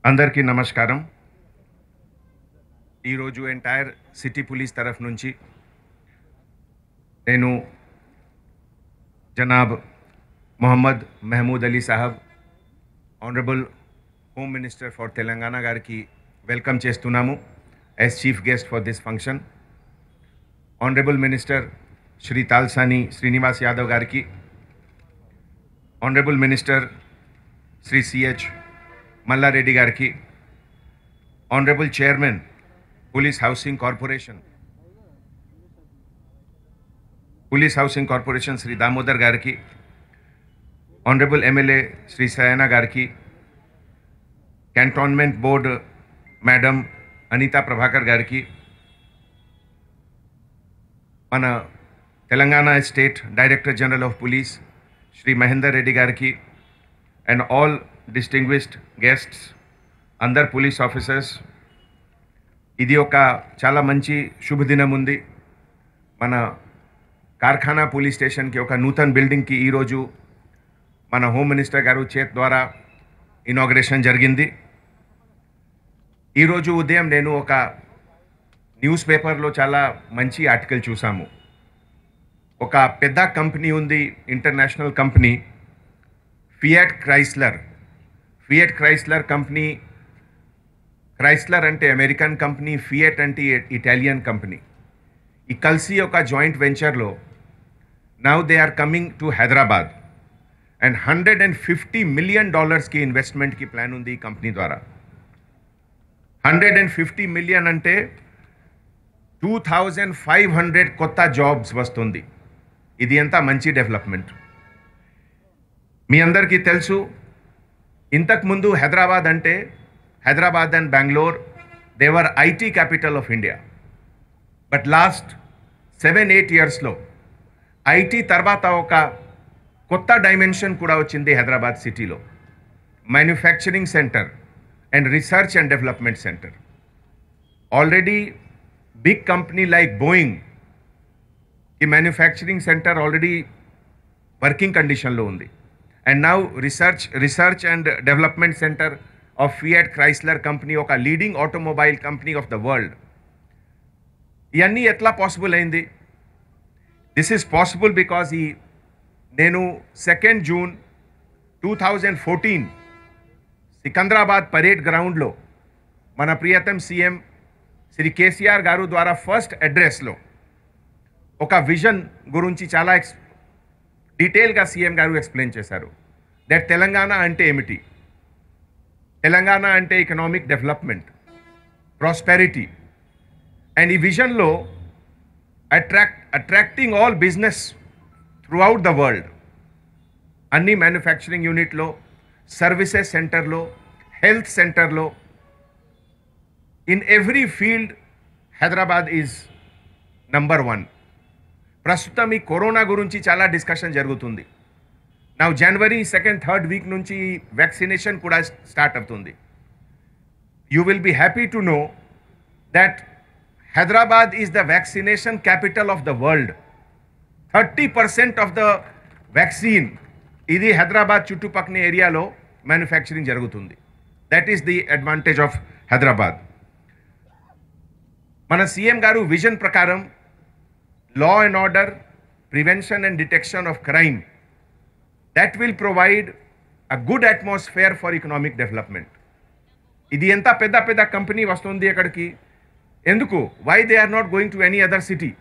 అందరికీ నమస్కారం. ఈరోజు ఎంటైర్ సిటీ పోలీస్ తరఫు నుంచి నేను Janab Mohammed Mahmood Ali Sahab honourable home minister for Telangana గారికి వెల్కమ్ చేస్తున్నాము as chief guest for this function. Honourable minister Shri Talasani Srinivas Yadav గారికి, honourable minister Shri CH Malla Reddy గారికి, honourable chairman police housing corporation Shri Damodar गाరికి, ऑनरेबल एमएलए श्री सयाना गाరికి, cantonment board madam Anitha Prabhakar गाరికి, మన Telangana state director general of police Shri Mahender Reddy గారికి and all distinguished guests, అందరు police officers, ఇది ఒక చాలా మంచి శుభదినం ఉంది. మన కార్ఖానా పోలీస్ స్టేషన్కి ఒక నూతన బిల్డింగ్కి ఈరోజు మన హోమ్ మినిస్టర్ గారు చేత్ ద్వారా ఇనాగ్రేషన్ జరిగింది. ఈరోజు ఉదయం నేను ఒక న్యూస్ పేపర్లో చాలా మంచి ఆర్టికల్ చూసాము. ఒక పెద్ద కంపెనీ ఉంది, international company Fiat Chrysler company. Chrysler అంటే అమెరికన్ కంపెనీ, ఫియట్ అంటే ఇటాలియన్ కంపెనీ. ఈ కలిసి ఒక జాయింట్ వెంచర్లో now they are coming to Hyderabad and $150 million ఇన్వెస్ట్మెంట్కి ప్లాన్ ఉంది ఈ కంపెనీ ద్వారా. 150 million అంటే 2500 కొత్త జాబ్స్ వస్తుంది. ఇది ఎంత మంచి డెవలప్మెంట్. మీ అందరికీ తెలుసు, ఇంతకుముందు Hyderabad and Bangalore, they were IT capital of India. But last 7-8 years లో IT తర్వాత ఒక కొత్త డైమెన్షన్ కూడా వచ్చింది హైదరాబాద్ సిటీలో. Manufacturing centre and research and development centre. Already big company like Boeing ఈ మ్యానుఫ్యాక్చరింగ్ సెంటర్ ఆల్రెడీ వర్కింగ్ కండిషన్లో ఉంది. And now research and development centre of Fiat Chrysler company, ఒక leading automobile company of the world. ఇవన్నీ ఎట్లా possible అయింది? This is possible because నేను 2 June 2014 Secunderabad parade గ్రౌండ్లో మన ప్రియతమ సీఎం శ్రీ కేసీఆర్ గారు ద్వారా ఫస్ట్ అడ్రస్లో ఒక విజన్ గురించి చాలా డీటెయిల్గా సీఎం గారు ఎక్స్ప్లెయిన్ చేశారు. దట్ తెలంగాణ అంటే ఏమిటి, తెలంగాణ అంటే ఎకనామిక్ డెవలప్మెంట్, ప్రాస్పెరిటీ. అండ్ ఈ విజన్లో attracting all business throughout the world, అన్ని మ్యానుఫ్యాక్చరింగ్ యూనిట్లో, సర్వీసెస్ సెంటర్లో, హెల్త్ సెంటర్లో, in every field Hyderabad is number 1. ప్రస్తుతం ఈ కరోనా గురించి చాలా డిస్కషన్ జరుగుతుంది. Now January 2nd, 3rd week నుంచి వ్యాక్సినేషన్ కూడా స్టార్ట్ అవుతుంది. You will be happy to know that Hyderabad is the vaccination capital of the world. 30% of the vaccine ఇది హైదరాబాద్ చుట్టుపక్కల ఏరియాలో మ్యానుఫ్యాక్చరింగ్ జరుగుతుంది. That is the advantage of Hyderabad. మన CM గారు vision ప్రకారం law and order, prevention and detection of crime, that will provide a good atmosphere for economic development. ఇది ఎంత పెద్ద కంపెనీ వస్తుంది అక్కడికి, ఎందుకు? why they are not going to any other city?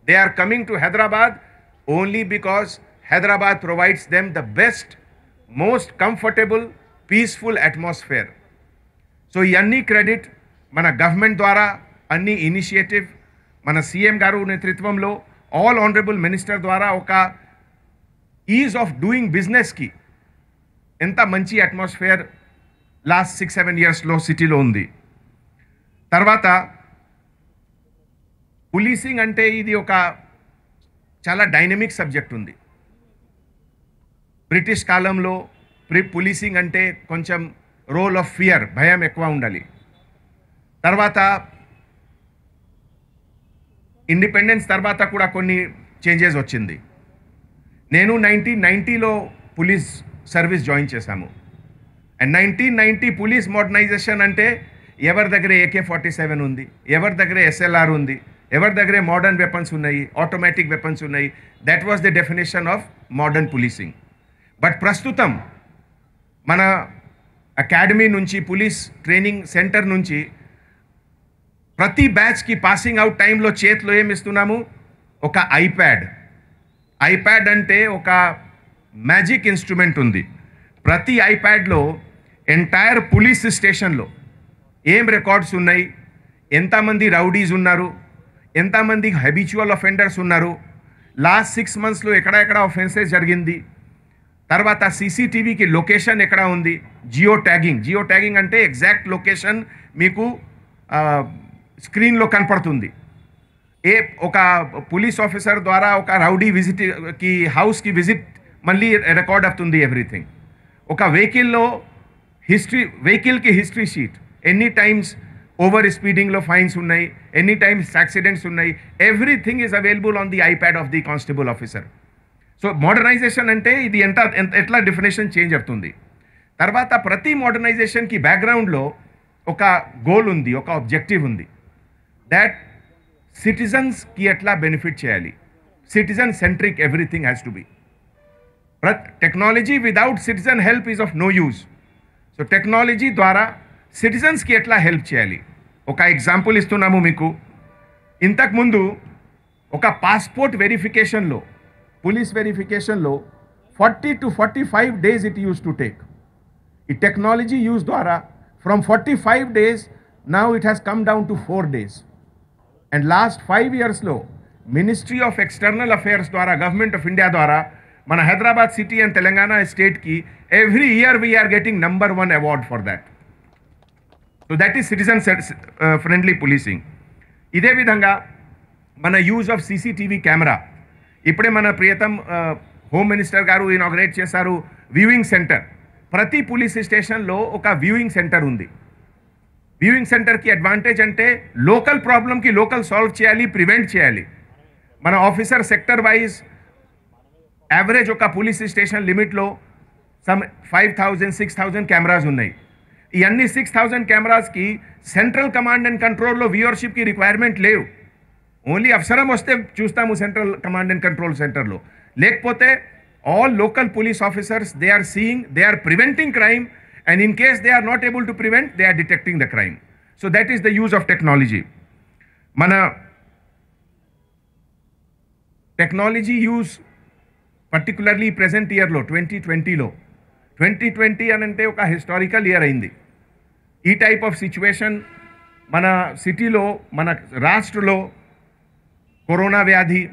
They are coming to Hyderabad only because Hyderabad provides them the best, most comfortable, peaceful atmosphere. So ఈ అన్ని credit మన government ద్వారా, అన్ని ఇనిషియేటివ్ మన సీఎం గారు నేతృత్వంలో, ఆల్ ఆనరబుల్ మినిస్టర్ ద్వారా ఒక ఈజ్ ఆఫ్ డూయింగ్ బిజినెస్కి ఎంత మంచి అట్మాస్ఫియర్ లాస్ట్ 6-7 yearsలో సిటీలో ఉంది. తర్వాత పోలీసింగ్ అంటే ఇది ఒక చాలా డైనమిక్ సబ్జెక్ట్ ఉంది. బ్రిటిష్ కాలంలో పోలీసింగ్ అంటే కొంచెం రోల్ ఆఫ్ ఫియర్, భయం ఎక్కువ ఉండాలి. తర్వాత ఇండిపెండెన్స్ తర్వాత కూడా కొన్ని చేంజెస్ వచ్చింది. నేను 1990లో పోలీస్ సర్వీస్ జాయిన్ చేశాము. అండ్ 1990 పోలీస్ మోడర్నైజేషన్ అంటే ఎవరి దగ్గర AK-47 ఉంది, ఎవరి దగ్గర SLR ఉంది, ఎవరి దగ్గర మోడర్న్ వెపన్స్ ఉన్నాయి, ఆటోమేటిక్ వెపన్స్ ఉన్నాయి. That was the definition of modern policing. But ప్రస్తుతం మన అకాడమీ నుంచి, పోలీస్ ట్రైనింగ్ సెంటర్ నుంచి ప్రతి బ్యాచ్కి పాసింగ్ అవుట్ టైంలో చేతిలో ఏమి ఇస్తున్నాము? ఒక ఐప్యాడ్ అంటే ఒక మ్యాజిక్ ఇన్స్ట్రుమెంట్ ఉంది. ప్రతి ఐప్యాడ్లో ఎంటైర్ పోలీస్ స్టేషన్లో ఏం రికార్డ్స్ ఉన్నాయి, ఎంతమంది రౌడీస్ ఉన్నారు, ఎంతమంది హ్యాబిచువల్ అఫెండర్స్ ఉన్నారు, లాస్ట్ 6 monthsలో ఎక్కడెక్కడ అఫెన్సెస్ జరిగింది, తర్వాత CCTVకి లొకేషన్ ఎక్కడ ఉంది, జియో ట్యాగింగ్ అంటే ఎగ్జాక్ట్ లొకేషన్ మీకు స్క్రీన్లో కనపడుతుంది. ఒక పోలీస్ ఆఫీసర్ ద్వారా ఒక రౌడీ విజిట్కి హౌస్కి విజిట్ మళ్ళీ రికార్డ్ అవుతుంది ఎవ్రీథింగ్. ఒక వెహికల్కి హిస్టరీ షీట్, ఎన్ని టైమ్స్ ఓవర్ స్పీడింగ్లో ఫైన్స్ ఉన్నాయి, ఎన్ని టైమ్స్ యాక్సిడెంట్స్ ఉన్నాయి, everything is available on the iPad of the constable officer. So modernisation అంటే ఇది ఎట్లా డెఫినేషన్ చేంజ్ అవుతుంది. తర్వాత ప్రతి మోడర్నైజేషన్కి బ్యాక్గ్రౌండ్లో ఒక గోల్ ఉంది, ఒక ఆబ్జెక్టివ్ ఉంది. దాట్ సిటిజన్స్కి ఎట్లా బెనిఫిట్ చేయాలి, citizen centric everything has to be. Technology without citizen help is of no use. So technology ద్వారా సిటిజన్స్కి ఎట్లా హెల్ప్ చేయాలి. ఒక ఎగ్జాంపుల్ ఇస్తున్నాము మీకు. ఇంతకుముందు ఒక పాస్పోర్ట్ వెరిఫికేషన్లో, పోలీస్ వెరిఫికేషన్లో 40 to 45 days it use to take. ఈ టెక్నాలజీ యూజ్ ద్వారా from 45 days now it has come down to 4 days. And last 5 yearsలో మినిస్ట్రీ ఆఫ్ ఎక్స్టర్నల్ అఫేర్స్ ద్వారా, గవర్నమెంట్ ఆఫ్ ఇండియా ద్వారా మన హైదరాబాద్ సిటీ అండ్ తెలంగాణ స్టేట్కి every year we're getting number 1 award for that. So that is citizen friendly policing. ఇదే విధంగా మన use of CCTV camera. ఇప్పుడే మన ప్రియతం హోమ్ మినిస్టర్ గారు ఇనాగ్రేట్ చేశారు వ్యూయింగ్ సెంటర్. ప్రతి పోలీస్ స్టేషన్లో ఒక వ్యూయింగ్ సెంటర్ ఉంది. వ్యూయింగ్ సెంటర్కి అడ్వాంటేజ్ అంటే లోకల్ ప్రాబ్లమ్కి లోకల్ సాల్వ్ చేయాలి, ప్రివెంట్ చేయాలి. మన ఆఫీసర్ సెక్టర్ వైజ్ యావరేజ్ ఒక పోలీస్ స్టేషన్ లిమిట్లో సమ్ 5,000-6,000 కెమెరాస్ ఉన్నాయి. ఈ అన్ని 6,000 కెమెరాస్కి సెంట్రల్ కమాండ్ అండ్ కంట్రోల్లో వ్యూవర్షిప్కి రిక్వైర్మెంట్ లేవు. ఓన్లీ అవసరం వస్తే చూస్తాము సెంట్రల్ కమాండ్ అండ్ కంట్రోల్ సెంటర్లో. లేకపోతే all local police officers, they are seeing, they are preventing crime, and in case they are not able to prevent, they are detecting the crime. So that is the use of technology. Mana technology use particularly present year lo 2020 anante oka historical year aindi. Ee type of situation mana city lo, mana rashtralo corona vyadhi,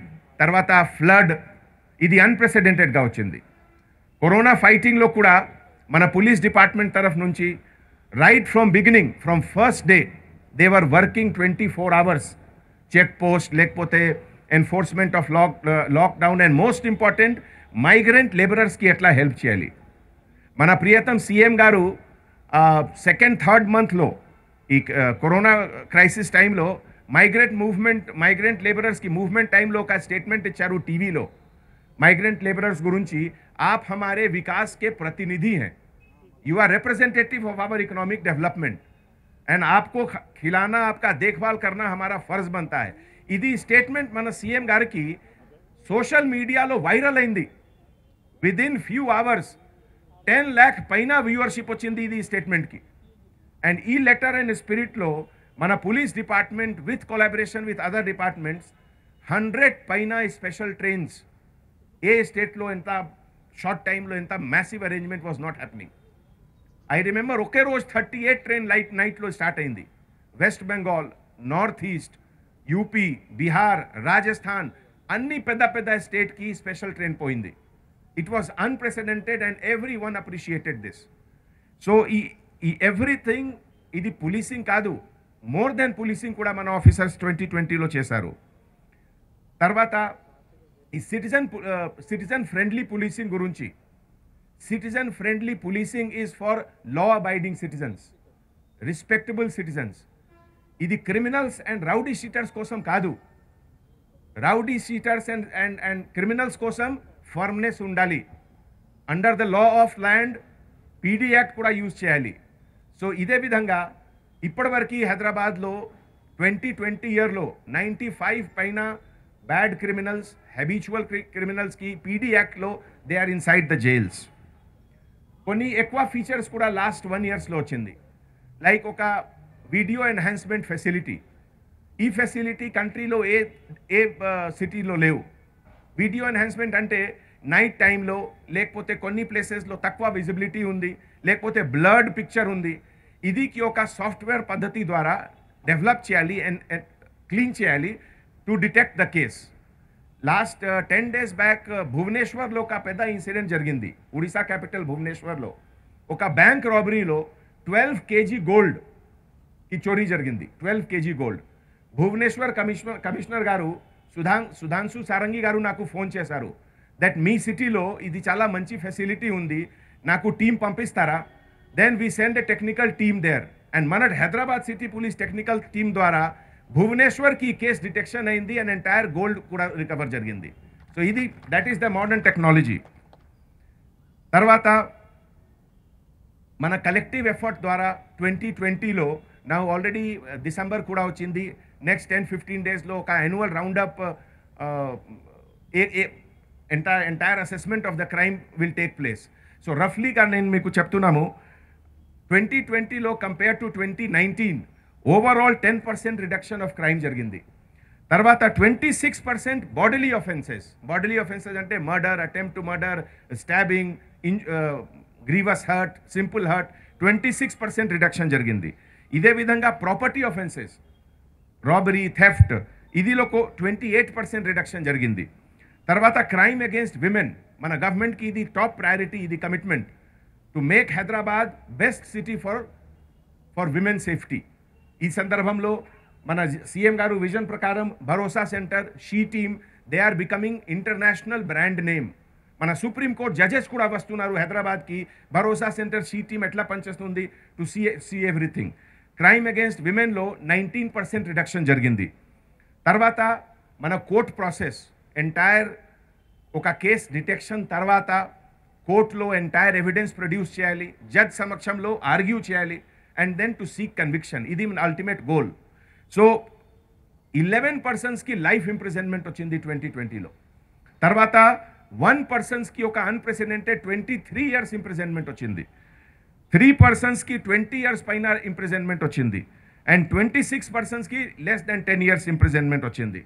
tarvata flood, ఇది అన్ప్రెసిడెంటెడ్గా వచ్చింది. Corona ఫైటింగ్లో కూడా మన police department తరఫు నుంచి right from beginning, from first day they were working 24 hours. Check post, లేకపోతే enforcement of lockdown, and most important migrant లేబరర్స్కి ఎట్లా help చేయాలి. మన ప్రియతం CM గారు 2nd, 3rd monthలో ఈ కరోనా క్రైసిస్ టైంలో మైగ్రెంట్ లేబరర్స్కి మూవ్మెంట్ టైంలో ఒక స్టేట్మెంట్ ఇచ్చారు టీవీలో. माइग्रेंट लेबरर्स गुरुंची, आप हमारे विकास के प्रतिनिधि हैं, you are representative of our economic development, and आपको खिलाना, आपका देखभाल करना हमारा फर्ज बनता है. इदी स्टेटमेंट मन CM गारिकी सोशल मीडियालो వైరల్ అయింది. విదిన్ ఫ్యూ అవర్స్ 10 lakh పైన వ్యూవర్షిప్ వచ్చింది ఇది స్టేట్మెంట్కి. అండ్ ఈ లెటర్ అండ్ స్పిరిట్లో మన police department with collaboration with other departments 100 పైన స్పెషల్ ట్రైన్స్ ఏ స్టేట్లో ఎంత షార్ట్ టైంలో ఎంత massive arrangement was not happening. I remember ఒకే రోజు 38 ట్రైన్ నైట్లో స్టార్ట్ అయింది. West Bengal, north east, UP, Bihar, Rajasthan అన్ని పెద్ద స్టేట్కి స్పెషల్ ట్రైన్ పోయింది. It was unprecedented and every one appreciated this. So ఈ ఎవ్రీథింగ్ ఇది పోలీసింగ్ కాదు, మోర్ దెన్ పోలీసింగ్ కూడా మన ఆఫీసర్స్ 2020లో చేశారు. తర్వాత ఈ సిటిజన్ ఫ్రెండ్లీ పోలీసింగ్ గురించి, citizen friendly policing is for law abiding citizens, respectable citizens. ఇది క్రిమినల్స్ అండ్ రౌడీ షీటర్స్ కోసం కాదు. రౌడీ షీటర్స్ అండ్ క్రిమినల్స్ కోసం ఫర్మ్నెస్ ఉండాలి. Under the law of land PD act కూడా యూజ్ చేయాలి. సో ఇదే విధంగా ఇప్పటివరకు హైదరాబాద్లో 2020 ఇయర్లో 95 పైన బ్యాడ్ క్రిమినల్స్, హ్యాబిచువల్ క్రిమినల్స్కి పీడీ యాక్ట్లో they are inside the jails. కొన్ని ఎక్కువ ఫీచర్స్ కూడా లాస్ట్ 1 ఇయర్స్లో వచ్చింది. లైక్ ఒక వీడియో ఎన్హాన్స్మెంట్ ఫెసిలిటీ. ఈ ఫెసిలిటీ కంట్రీలో ఏ సిటీలో లేవు. వీడియో ఎన్హాన్స్మెంట్ అంటే నైట్ టైంలో లేకపోతే కొన్ని ప్లేసెస్లో తక్కువ విజిబిలిటీ ఉంది, లేకపోతే బ్లర్డ్ పిక్చర్ ఉంది. ఇదికి ఒక సాఫ్ట్వేర్ పద్ధతి ద్వారా డెవలప్ చేయాలి అండ్ క్లీన్ చేయాలి to detect the case. Last 10 days back భువనేశ్వర్లో ఒక పెద్ద ఇన్సిడెంట్ జరిగింది. ఒడిశా క్యాపిటల్ భువనేశ్వర్లో ఒక బ్యాంక్ రాబరీలో 12 kg గోల్డ్ ఈ చోరీ జరిగింది. 12 kg గోల్డ్. భువనేశ్వర్ కమిషనర్ గారు సుధాంశు సారంగి గారు నాకు ఫోన్ చేశారు దట్ మీ సిటీలో ఇది చాలా మంచి ఫెసిలిటీ ఉంది, నాకు టీం పంపిస్తారా? Then we send a technical team there and మన Hyderabad city police technical team ద్వారా భువనేశ్వర్కి కేస్ డిటెక్షన్ అయింది అండ్ ఎంటైర్ గోల్డ్ కూడా రికవర్ జరిగింది. సో ఇది that is the modern technology. తర్వాత మన కలెక్టివ్ ఎఫర్ట్ ద్వారా 2020లో నా ఆల్రెడీ డిసెంబర్ కూడా వచ్చింది. నెక్స్ట్ 10-15 daysలో ఒక annual roundup entire assessment of the crime will take place. So రఫ్లీగా నేను మీకు చెప్తున్నాము 2020లో compare to 2019 overall 10% reduction of crime జరిగింది. తర్వాత 26% బాడీలీ ఆఫెన్సెస్ అంటే murder, attempt to murder, stabbing, grievous hurt, simple hurt 26% reduction జరిగింది. ఇదే విధంగా ప్రాపర్టీ ఆఫెన్సెస్, రాబరీ, థెఫ్ట్ ఇదిలో 28% రిడక్షన్ జరిగింది. తర్వాత క్రైమ్ అగేన్స్ట్ విమెన్, మన గవర్నమెంట్కి ఇది టాప్ ప్రయారిటీ, ఇది commitment to make Hyderabad best city for women safety. ఈ సందర్భంలో మన సీఎం గారు విజన్ ప్రకారం Bharosa centre, she team they are becoming international brand name. మన సుప్రీంకోర్టు జడ్జెస్ కూడా వస్తున్నారు హైదరాబాద్కి. భరోసా సెంటర్, షీ టీమ్ ఎట్లా పనిచేస్తుంది to see everything. Crime against విమెన్లో 19% రిడక్షన్ జరిగింది. తర్వాత మన కోర్ట్ ప్రాసెస్ ఎంటైర్ ఒక కేస్ డిటెక్షన్ తర్వాత కోర్టులో ఎంటైర్ ఎవిడెన్స్ ప్రొడ్యూస్ చేయాలి, జడ్జ్ సమక్షంలో ఆర్గ్యూ చేయాలి and then to seek conviction. ఇది మన అల్టిమేట్ గోల్. సో 11 personsకి లైఫ్ ఇంప్రిజన్మెంట్ వచ్చింది 2020లో. తర్వాత 1 personsకి ఒక అన్ప్రెసిడెంటెడ్ 23 years ఇంప్రిజన్మెంట్ వచ్చింది. 3 personsకి 20 years పైన ఇంప్రిజన్మెంట్ వచ్చింది అండ్ 26 personsకి లెస్ దెన్ 10 years ఇంప్రిజన్మెంట్ వచ్చింది.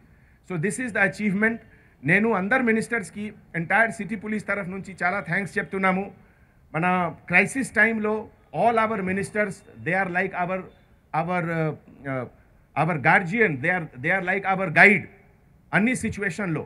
So this is the achievement. నేను అందరు మినిస్టర్స్కి ఎంటైర్ సిటీ పోలీస్ తరఫు నుంచి చాలా థ్యాంక్స్ చెప్తున్నాము. మన క్రైసిస్ టైంలో all our ministers, they are like our guardian, they are like our guide అన్ని సిచ్యువేషన్లో.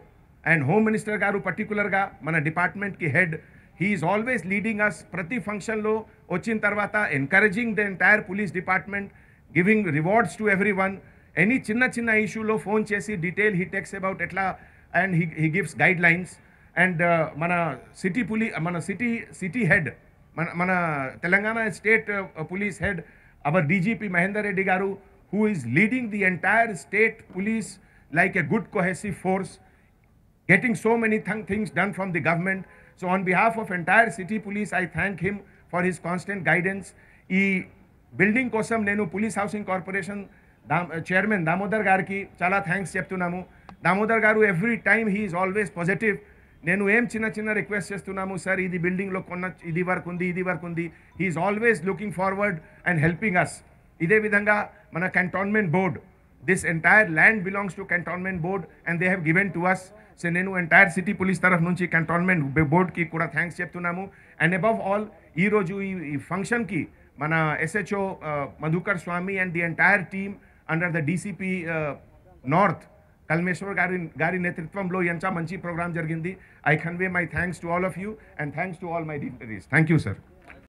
అండ్ హోమ్ మినిస్టర్ గారు పర్టికులర్గా మన డిపార్ట్మెంట్కి head, he is always leading us. ప్రతి ఫంక్షన్లో వచ్చిన తర్వాత encouraging the entire police department, giving rewards to every one. Any చిన్న ఇష్యూలో ఫోన్ చేసి డీటెయిల్ హీ టెక్స్ అబౌట్ ఎట్లా and he gives guide lines and city head, మన Telangana state police head our DGP Mahender Reddy గారు, who is leading the entire state police like a good cohesive force, getting so many things done from the government. So on behalf of entire city police, I thank him for his constant guidance. ఈ building కోసం నేను police housing corporation chairman Damodar గారికి చాలా thanks చెప్తున్నాము. దామోదర్ గారు every time he is always positive. నేను ఏం చిన్న రిక్వెస్ట్ చేస్తున్నాము, సార్ ఇది బిల్డింగ్లో ఇది వర్క్ ఉంది, he is always looking forward and helping us. ఇదే విధంగా మన cantonment board, this entire land belongs to cantonment board and they have given to us. So నేను ఎంటైర్ సిటీ పోలీస్ తరఫు నుంచి కంటోన్మెంట్ బోర్డ్కి కూడా థ్యాంక్స్ చెప్తున్నాము. అండ్ అబవ్ ఆల్ ఈరోజు ఈ ఫంక్షన్కి మన SHO Madhukar Swamy and the entire team under the DCP north Kalmeshwar గారి నేతృత్వంలో ఎంత మంచి ప్రోగ్రామ్ జరిగింది. I convey my thanks to all of you and thanks to all my dignitaries. Thank you sir.